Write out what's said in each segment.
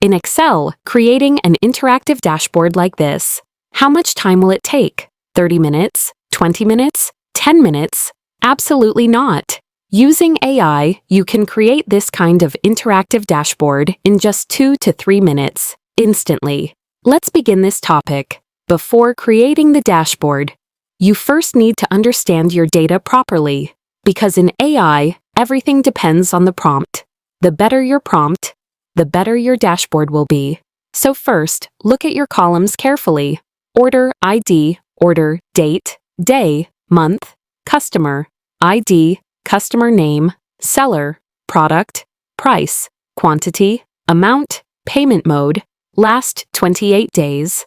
In Excel, creating an interactive dashboard like this. How much time will it take? 30 minutes? 20 minutes? 10 minutes? Absolutely not. Using AI, you can create this kind of interactive dashboard in just 2 to 3 minutes, instantly. Let's begin this topic. Before creating the dashboard, you first need to understand your data properly, because in AI, everything depends on the prompt. The better your prompt, the better your dashboard will be. So first, look at your columns carefully. Order ID, order date, day, month, customer, ID, customer name, seller, product, price, quantity, amount, payment mode, last 28 days,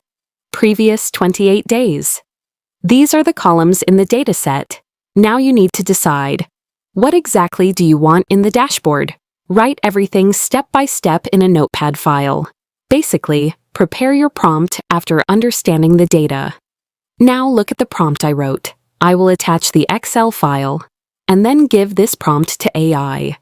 previous 28 days. These are the columns in the dataset. Now you need to decide, what exactly do you want in the dashboard? Write everything step by step in a notepad file. Basically, prepare your prompt after understanding the data. Now look at the prompt I wrote. I will attach the Excel file and then give this prompt to AI.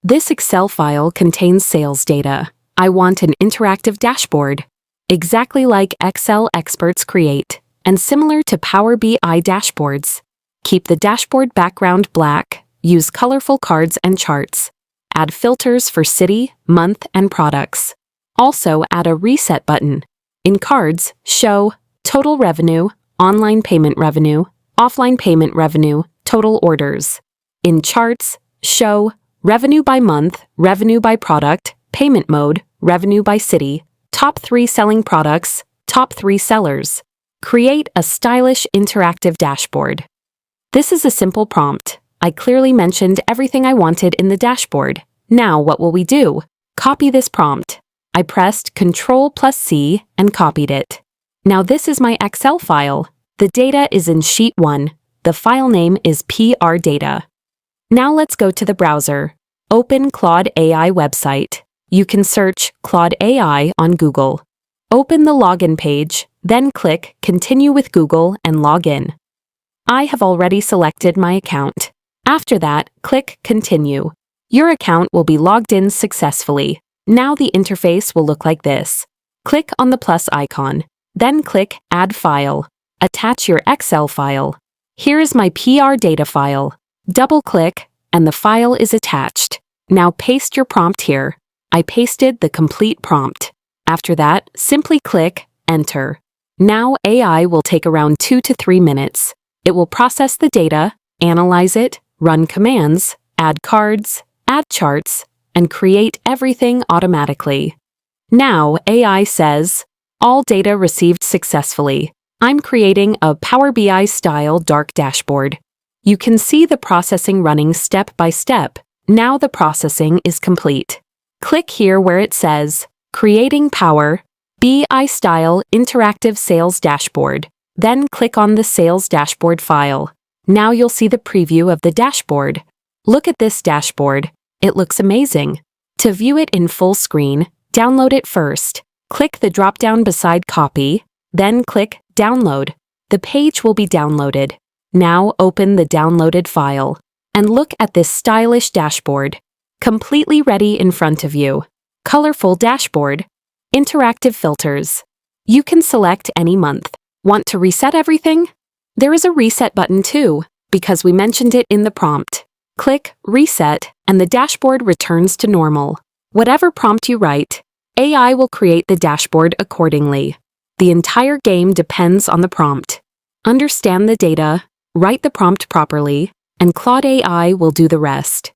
This Excel file contains sales data. I want an interactive dashboard, exactly like Excel experts create, and similar to Power BI dashboards. Keep the dashboard background black, use colorful cards and charts. Add filters for city, month, and products. Also add a reset button. In cards, show total revenue, online payment revenue, offline payment revenue, total orders. In charts, show revenue by month, revenue by product, payment mode, revenue by city, top 3 selling products, top 3 sellers. Create a stylish interactive dashboard. This is a simple prompt. I clearly mentioned everything I wanted in the dashboard. Now what will we do? Copy this prompt. I pressed Ctrl+C and copied it. Now this is my Excel file. The data is in Sheet 1. The file name is PR Data. Now let's go to the browser. Open Claude AI website. You can search Claude AI on Google. Open the login page, then click Continue with Google and log in. I have already selected my account. After that, click Continue. Your account will be logged in successfully. Now the interface will look like this. Click on the plus icon, then click Add File. Attach your Excel file. Here is my PR Data file. Double-click, and the file is attached. Now paste your prompt here. I pasted the complete prompt. After that, simply click Enter. Now AI will take around 2 to 3 minutes. It will process the data, analyze it, run commands, add cards, add charts, and create everything automatically. Now AI says, all data received successfully. I'm creating a Power BI style dark dashboard. You can see the processing running step by step. Now the processing is complete. Click here where it says, Creating Power BI Style Interactive Sales Dashboard. Then click on the Sales Dashboard file. Now you'll see the preview of the dashboard. Look at this dashboard. It looks amazing. To view it in full screen, download it first. Click the drop-down beside Copy, then click Download. The page will be downloaded. Now open the downloaded file and look at this stylish dashboard. Completely ready in front of you. Colorful dashboard. Interactive filters. You can select any month. Want to reset everything? There is a reset button too, because we mentioned it in the prompt. Click Reset and the dashboard returns to normal. Whatever prompt you write, AI will create the dashboard accordingly. The entire game depends on the prompt. Understand the data, write the prompt properly, and Claude AI will do the rest.